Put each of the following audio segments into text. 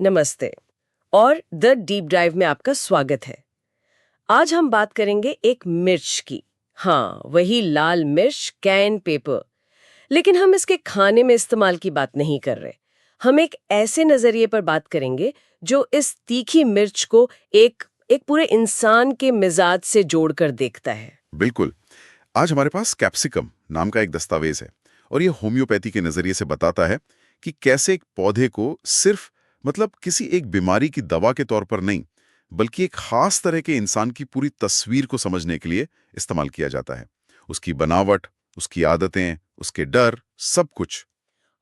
नमस्ते और the deep drive में आपका स्वागत है। आज हम बात करेंगे एक मिर्च की। हाँ, वही लाल मिर्च कैन पेपर। लेकिन हम इसके खाने में इस्तेमाल की बात नहीं कर रहे। हम एक ऐसे नजरिए पर बात करेंगे जो इस तीखी मिर्च को एक एक पूरे इंसान के मिजाज से जोड़कर देखता है। बिल्कुल। आज हमारे पास कैप्सिकम नाम का एक दस्तावेज है और ये होम्योपैथी के नजरिए से बताता है कि कैसे एक पौधे को सिर्फ किसी एक बीमारी की दवा के तौर पर नहीं, बल्कि एक खास तरह के इंसान की पूरी तस्वीर को समझने के लिए इस्तेमाल किया जाता है। उसकी बनावट, उसकी आदतें, उसके डर, सब कुछ।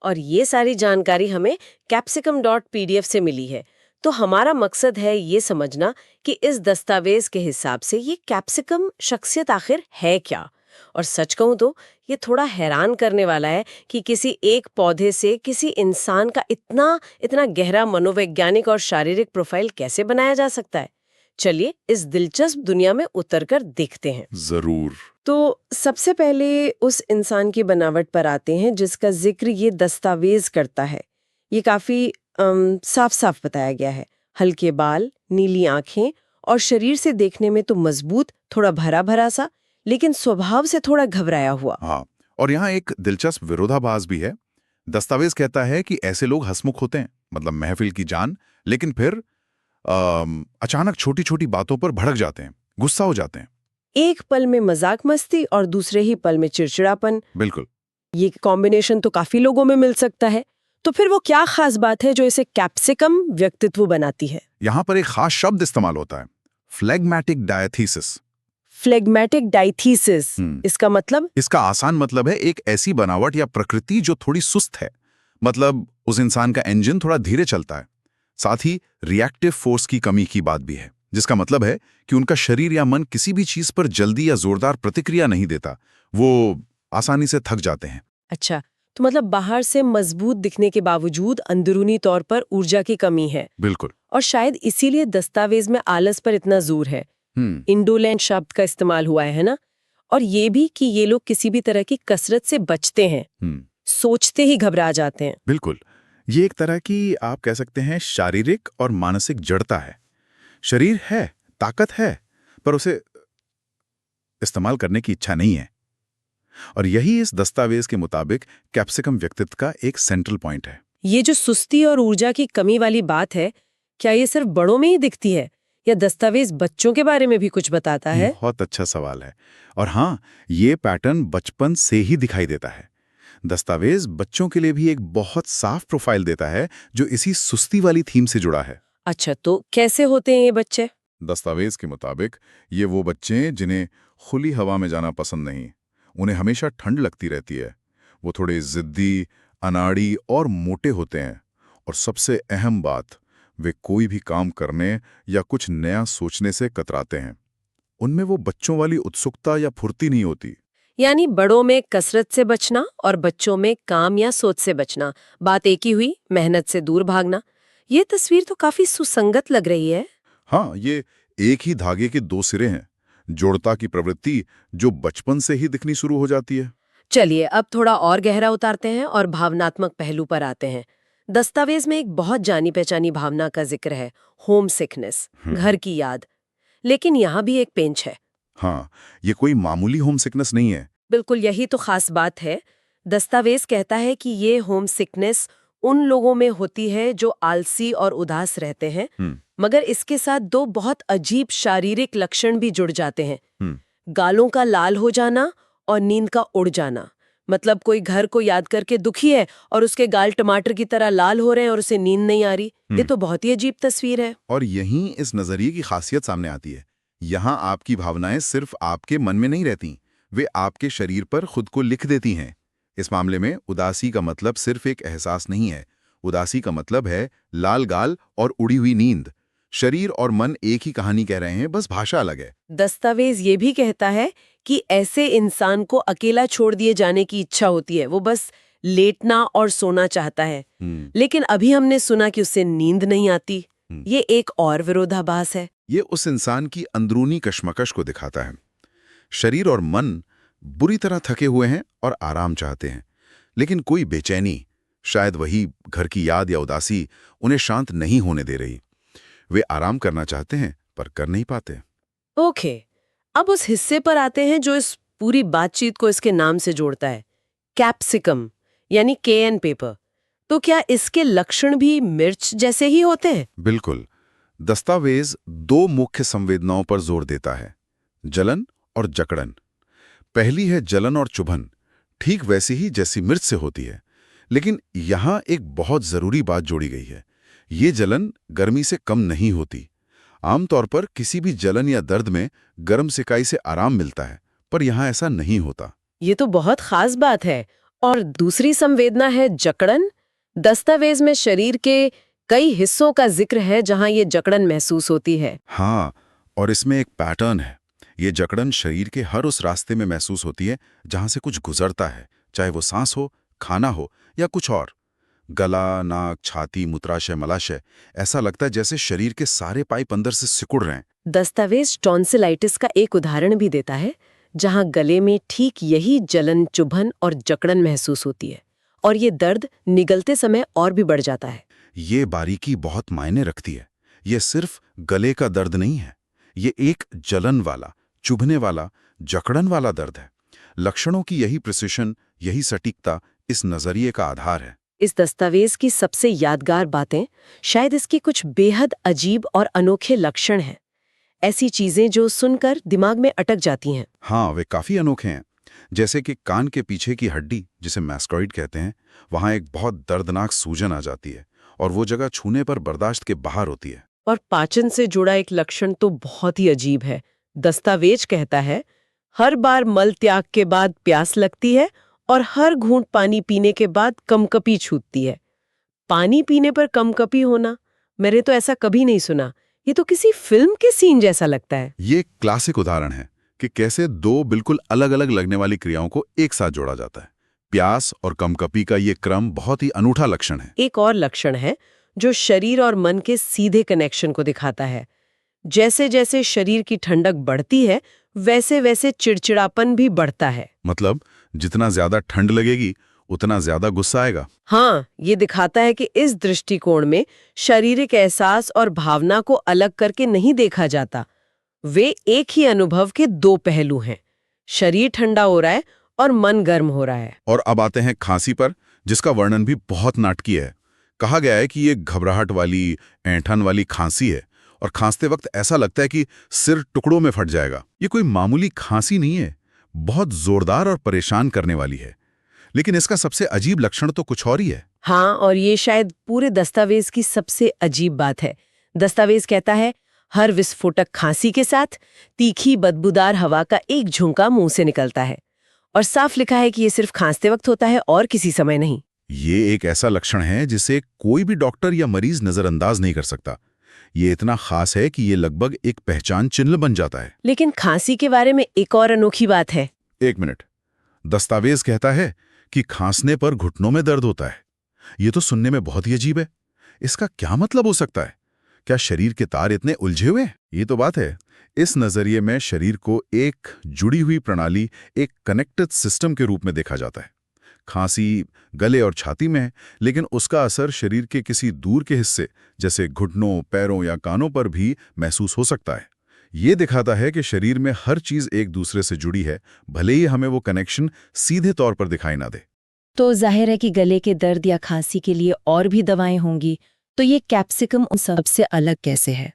और ये सारी जानकारी हमें capsicum.pdf से मिली है। तो हमारा मकसद है ये समझना कि इस दस्तावेज के हिसाब से ये कैप्सिकम शख्सियत आखिर है क्या। और सच कहूं तो ये थोड़ा हैरान करने वाला है कि किसी एक पौधे से किसी इंसान का इतना इतना गहरा मनोवैज्ञानिक और शारीरिक प्रोफाइल कैसे बनाया जा सकता है। चलिए इस दिलचस्प दुनिया में उतरकर देखते हैं। जरूर। तो सबसे पहले उस इंसान की बनावट पर आते हैं जिसका जिक्र ये दस्तावेज करता है। ये काफी साफ साफ बताया गया है। हल्के बाल, नीली आंखें और शरीर से देखने में तो मजबूत, थोड़ा भरा भरा सा, लेकिन स्वभाव से थोड़ा घबराया हुआ। हाँ, और यहाँ एक दिलचस्प विरोधाभास भी है। दस्तावेज कहता है कि ऐसे लोग हंसमुख होते हैं, महफिल की जान, लेकिन फिर अचानक छोटी छोटी बातों पर भड़क जाते हैं, गुस्सा हो जाते हैं। एक पल में मजाक मस्ती और दूसरे ही पल में चिड़चिड़ापन। बिल्कुल। ये कॉम्बिनेशन तो काफी लोगों में मिल सकता है। तो फिर वो क्या खास बात है जो इसे कैप्सिकम व्यक्तित्व बनाती है? यहाँ पर एक खास शब्द इस्तेमाल होता है, फ्लेगमैटिक डायथीसिस। फ्लेगमैटिक डायथीसिस, इसका मतलब? इसका आसान मतलब है एक ऐसी बनावट या प्रकृति जो थोड़ी सुस्त है। उस इंसान का इंजन थोड़ा धीरे चलता है। साथ ही रिएक्टिव फोर्स की कमी की बात भी है, जिसका मतलब है कि उनका शरीर या मन किसी भी चीज पर जल्दी या जोरदार प्रतिक्रिया नहीं देता। वो आसानी से थक जाते हैं। अच्छा, तो मतलब बाहर से मजबूत दिखने के बावजूद अंदरूनी तौर पर ऊर्जा की कमी है। बिल्कुल। और शायद इसीलिए दस्तावेज में आलस पर इतना जोर है। इंडोलेंट शब्द का इस्तेमाल हुआ है ना? और ये भी कि ये लोग किसी भी तरह की कसरत से बचते हैं, सोचते ही घबरा जाते हैं। बिल्कुल। ये एक तरह की, आप कह सकते हैं, शारीरिक और मानसिक जड़ता है। शरीर है, ताकत है, पर उसे इस्तेमाल करने की इच्छा नहीं है। और यही इस दस्तावेज के मुताबिक कैप्सिकम व्यक्तित्व का एक सेंट्रल पॉइंट है। ये जो सुस्ती और ऊर्जा की कमी वाली बात है, क्या ये सिर्फ बड़ों में ही दिखती है या दस्तावेज बच्चों के बारे में भी कुछ बताता है? बहुत अच्छा सवाल है। और हाँ, ये पैटर्न बचपन से ही दिखाई देता है। दस्तावेज बच्चों के लिए भी एक बहुत साफ प्रोफाइल देता है जो इसी सुस्ती वाली थीम से जुड़ा है। अच्छा, तो कैसे होते हैं ये बच्चे? दस्तावेज के मुताबिक ये वो बच्चे हैं जिन्हें खुली हवा में जाना पसंद नहीं, उन्हें हमेशा ठंड लगती रहती है। वो थोड़े जिद्दी, अनाड़ी और मोटे होते हैं। और सबसे अहम बात, वे कोई भी काम करने या कुछ नया सोचने से कतराते हैं। उनमें वो बच्चों वाली उत्सुकता या फुर्ती नहीं होती। यानी बड़ों में कसरत से बचना और बच्चों में काम या सोच से बचना, बात एक ही हुई, मेहनत से दूर भागना। ये तस्वीर तो काफी सुसंगत लग रही है। हाँ, ये एक ही धागे के दो सिरे हैं। जोड़ता की प्रवृत्ति जो बचपन से ही दिखनी शुरू हो जाती है। चलिए अब थोड़ा और गहरा उतारते हैं और भावनात्मक पहलू पर आते हैं। दस्तावेज में एक बहुत जानी पहचानी भावना का जिक्र है, होम सिकनेस, घर की याद। लेकिन यहाँ भी एक पेंच है। हाँ, ये कोई मामूली होम सिकनेस नहीं है। बिल्कुल, यही तो खास बात है। दस्तावेज कहता है कि ये होम सिकनेस उन लोगों में होती है जो आलसी और उदास रहते हैं, मगर इसके साथ दो बहुत अजीब शारीरिक लक्षण भी जुड़ जाते हैं। गालों का लाल हो जाना और नींद का उड़ जाना। मतलब कोई घर को याद करके दुखी है और उसके गाल टमाटर की तरह लाल हो रहे हैं और उसे नींद नहीं आ रही। ये तो बहुत ही अजीब तस्वीर है। और यहीं इस नजरिए की खासियत सामने आती है। यहाँ आपकी भावनाएं सिर्फ आपके मन में नहीं रहती, वे आपके शरीर पर खुद को लिख देती हैं। इस मामले में उदासी का मतलब सिर्फ एक एहसास नहीं है। उदासी का मतलब है लाल गाल और उड़ी हुई नींद। शरीर और मन एक ही कहानी कह रहे हैं, बस भाषा अलग है। दस्तावेज ये भी कहता है कि ऐसे इंसान को अकेला छोड़ दिए जाने की इच्छा होती है। वो बस लेटना और सोना चाहता है। लेकिन अभी हमने सुना कि उसे नींद नहीं आती। ये एक और विरोधाभास है। ये उस इंसान की अंदरूनी कश्मकश को दिखाता है। शरीर और मन बुरी तरह थके हुए हैं और आराम चाहते हैं, लेकिन कोई बेचैनी, शायद वही घर की याद या उदासी उन्हें शांत नहीं होने दे रही। वे आराम करना चाहते हैं पर कर नहीं पाते। ओके, अब उस हिस्से पर आते हैं जो इस पूरी बातचीत को इसके नाम से जोड़ता है, कैप्सिकम यानी केएन पेपर। तो क्या इसके लक्षण भी मिर्च जैसे ही होते हैं? बिल्कुल। दस्तावेज दो मुख्य संवेदनाओं पर जोर देता है, जलन और जकड़न। पहली है जलन और चुभन, ठीक वैसी ही जैसी मिर्च से होती है। लेकिन यहां एक बहुत जरूरी बात जोड़ी गई है। ये जलन गर्मी से कम नहीं होती। आमतौर पर किसी भी जलन या दर्द में गर्म सिकाई से आराम मिलता है, पर यहां ऐसा नहीं होता। ये तो बहुत खास बात है। और दूसरी संवेदना है जकड़न। दस्तावेज में शरीर के कई हिस्सों का जिक्र है जहां ये जकड़न महसूस होती है। हाँ, और इसमें एक पैटर्न है। ये जकड़न शरीर के हर उस रास्ते में महसूस होती है जहां से कुछ गुजरता है, चाहे वो सांस हो, खाना हो या कुछ और। गला, नाक, छाती, मूत्राशय, मलाशय, ऐसा लगता है जैसे शरीर के सारे पाइप अंदर से सिकुड़ रहे हैं। दस्तावेज टॉन्सिलाइटिस का एक उदाहरण भी देता है, जहां गले में ठीक यही जलन, चुभन और जकड़न महसूस होती है, और ये दर्द निगलते समय और भी बढ़ जाता है। ये बारीकी बहुत मायने रखती है। ये सिर्फ गले का दर्द नहीं है, ये एक जलन वाला, चुभने वाला, जकड़न वाला दर्द है। लक्षणों की यही प्रिसिशन, यही सटीकता इस नजरिए का आधार है। इस दस्तावेज की सबसे यादगार बातें शायद इसके कुछ बेहद अजीब और अनोखे लक्षण हैं। ऐसी चीजें जो सुनकर दिमाग में अटक जाती हैं। हाँ, वे काफी अनोखे हैं। जैसे कि कान के पीछे की हड्डी, जिसे मैस्टॉइड कहते हैं, वहां एक बहुत दर्दनाक सूजन आ जाती है और वो जगह छूने पर बर्दाश्त के बाहर होती है। और पाचन से जुड़ा एक लक्षण तो बहुत ही अजीब है। दस्तावेज कहता है, हर बार मल त्याग के बाद प्यास लगती है और हर घूंट पानी पीने के बाद कंपकपी छूटती है। पानी पीने पर कंपकपी होना, मैंने तो ऐसा कभी नहीं सुना। ये तो किसी फिल्म के सीन जैसा लगता है। ये एक क्लासिक उदाहरण है कि कैसे दो बिल्कुल अलग-अलग लगने वाली क्रियाओं को एक साथ जोड़ा जाता है। प्यास और कंपकपी का ये क्रम बहुत ही अनूठा लक्षण है। एक और लक्षण है जो शरीर और मन के सीधे कनेक्शन को दिखाता है। जैसे जैसे शरीर की ठंडक बढ़ती है, वैसे वैसे चिड़चिड़ापन भी बढ़ता है। मतलब जितना ज्यादा ठंड लगेगी उतना ज्यादा गुस्सा आएगा। हाँ, ये दिखाता है कि इस दृष्टिकोण में शारीरिक एहसास और भावना को अलग करके नहीं देखा जाता। वे एक ही अनुभव के दो पहलू हैं। शरीर ठंडा हो रहा है और मन गर्म हो रहा है। और अब आते हैं खांसी पर, जिसका वर्णन भी बहुत नाटकीय है। कहा गया है कि ये घबराहट वाली, ऐंठन वाली खांसी है और खांसते वक्त ऐसा लगता है कि सिर टुकड़ों में फट जाएगा। ये कोई मामूली खांसी नहीं है, बहुत जोरदार और परेशान करने वाली है। लेकिन इसका सबसे अजीब लक्षण तो कुछ और ही है। हाँ, और ये शायद पूरे दस्तावेज की सबसे अजीब बात है। दस्तावेज कहता है, हर विस्फोटक खांसी के साथ तीखी बदबूदार हवा का एक झोंका मुंह से निकलता है। और साफ लिखा है कि ये सिर्फ खांसते वक्त होता है और किसी समय नहीं। ये एक ऐसा लक्षण है जिसे कोई भी डॉक्टर या मरीज नजरअंदाज नहीं कर सकता। ये इतना खास है कि ये लगभग एक पहचान चिन्ह बन जाता है। लेकिन खांसी के बारे में एक और अनोखी बात है। एक मिनट, दस्तावेज कहता है कि खांसने पर घुटनों में दर्द होता है। ये तो सुनने में बहुत ही अजीब है। इसका क्या मतलब हो सकता है? क्या शरीर के तार इतने उलझे हुए हैं? ये तो बात है। इस नजरिए में शरीर को एक जुड़ी हुई प्रणाली, एक कनेक्टेड सिस्टम के रूप में देखा जाता है। खांसी गले और छाती में है, लेकिन उसका असर शरीर के किसी दूर के हिस्से जैसे घुटनों, पैरों या कानों पर भी महसूस हो सकता है। ये दिखाता है कि शरीर में हर चीज एक दूसरे से जुड़ी है, भले ही हमें वो कनेक्शन सीधे तौर पर दिखाई ना दे। तो जाहिर है कि गले के दर्द या खांसी के लिए और भी दवाएं होंगी, तो ये कैप्सिकम उन सबसे अलग कैसे है?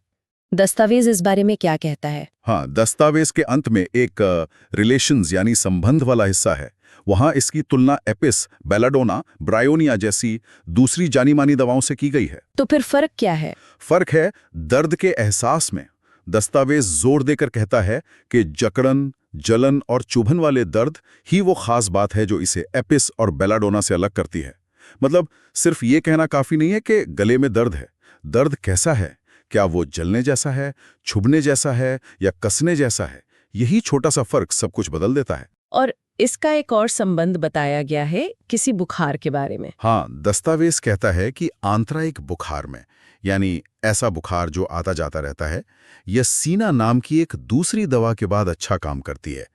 दस्तावेज इस बारे में क्या कहता है? हाँ, दस्तावेज के अंत में एक रिलेशंस यानी संबंध वाला हिस्सा है। वहां इसकी तुलना एपिस, बेलाडोना, ब्रायोनिया जैसी दूसरी जानी मानी दवाओं से की गई है। तो फिर फर्क क्या है? फर्क है दर्द के एहसास में। दस्तावेज जोर देकर कहता है कि जकड़न, जलन और चुभन वाले दर्द ही वो खास बात है जो इसे एपिस और बेलाडोना से अलग करती है। मतलब सिर्फ ये कहना काफी नहीं है कि गले में दर्द है। दर्द कैसा है? क्या वो जलने जैसा है, छुभने जैसा है या कसने जैसा है? यही छोटा सा फर्क सब कुछ बदल देता है। और इसका एक और संबंध बताया गया है किसी बुखार के बारे में। हाँ, दस्तावेज कहता है कि आंतरायिक बुखार में, यानी ऐसा बुखार जो आता जाता रहता है, यह सीना नाम की एक दूसरी दवा के बाद अच्छा काम करती है।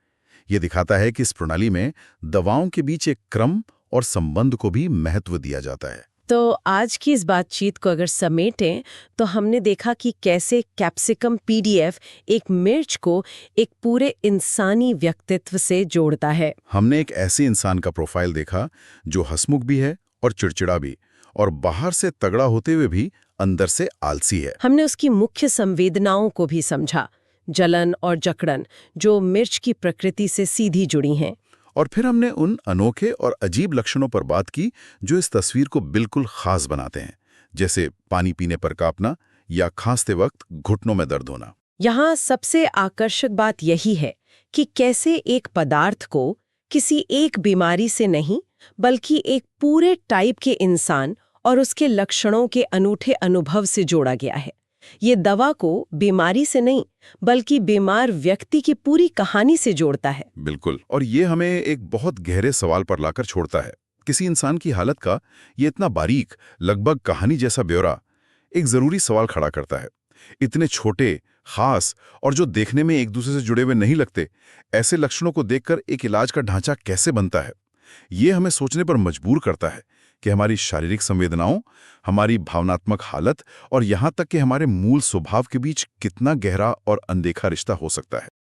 यह दिखाता है कि इस प्रणाली में दवाओं के बीच एक क्रम और संबंध को भी महत्व दिया जाता है। तो आज की इस बातचीत को अगर समेटें तो हमने देखा कि कैसे कैप्सिकम पीडीएफ एक मिर्च को एक पूरे इंसानी व्यक्तित्व से जोड़ता है। हमने एक ऐसे इंसान का प्रोफाइल देखा जो हंसमुख भी है और चिड़चिड़ा भी, और बाहर से तगड़ा होते हुए भी अंदर से आलसी है। हमने उसकी मुख्य संवेदनाओं को भी समझा, जलन और जकड़न, जो मिर्च की प्रकृति से सीधी जुड़ी हैं। और फिर हमने उन अनोखे और अजीब लक्षणों पर बात की जो इस तस्वीर को बिल्कुल खास बनाते हैं, जैसे पानी पीने पर कांपना या खांसते वक्त घुटनों में दर्द होना। यहाँ सबसे आकर्षक बात यही है कि कैसे एक पदार्थ को किसी एक बीमारी से नहीं, बल्कि एक पूरे टाइप के इंसान और उसके लक्षणों के अनूठे अनुभव से जोड़ा गया है। ये दवा को बीमारी से नहीं, बल्कि बीमार व्यक्ति की पूरी कहानी से जोड़ता है। बिल्कुल, और ये हमें एक बहुत गहरे सवाल पर लाकर छोड़ता है। किसी इंसान की हालत का ये इतना बारीक, लगभग कहानी जैसा ब्यौरा एक जरूरी सवाल खड़ा करता है। इतने छोटे, खास और जो देखने में एक दूसरे से जुड़े हुए नहीं लगते, ऐसे लक्षणों को देखकर एक इलाज का ढांचा कैसे बनता है? ये हमें सोचने पर मजबूर करता है कि हमारी शारीरिक संवेदनाओं, हमारी भावनात्मक हालत और यहाँ तक कि हमारे मूल स्वभाव के बीच कितना गहरा और अनदेखा रिश्ता हो सकता है।